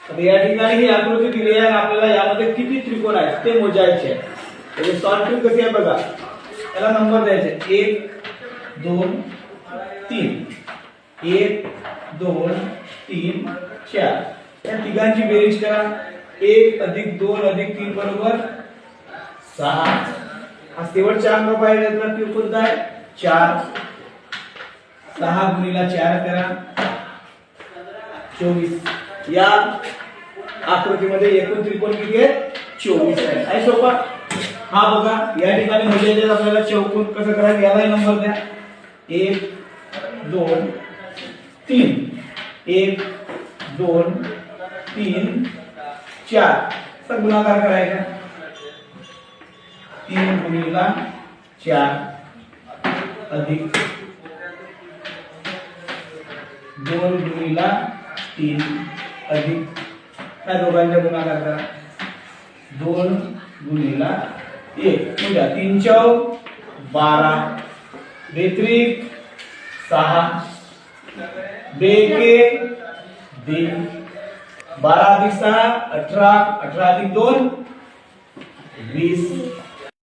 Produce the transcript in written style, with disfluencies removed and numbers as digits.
आता या ठिकाणी ही आकृती दिली आहे, आपल्याला यामध्ये किती त्रिकोण आहेत ते मोजायचे आहे. म्हणजे सॉल्व ट्रिक कशी आहे बघा. याला नंबर द्यायचे 1 2 3, 1 2 3 4. या तिघांची बेरीज करा. 1 अधिक 2 अधिक 3 बरोबर 6. हा शेवटचा अंक पाहिजे तर तो कोणता आहे 4. 6 गुणिले 4 करा 24. या आकृतीमध्ये एकूण त्रिकोण किती आहेत 24 आहे. आहे सोपा. हा बघा या ठिकाणी मोजायचे आपल्याला चौकोन कसं करायचं याला नंबर द्या. 1 2 3, 1 2 3 4 चा गुणाकार करायचा. 3 गुणिले 4 अधिक 2 गुणिले 3 अधिक या दोघांचा गुणाकार करा. 2 गुणिले 1 म्हणजे 3 चौक 12 बेत्रिक 6 बेके 2 12 अधिक 6 18 18 अधिक 2 20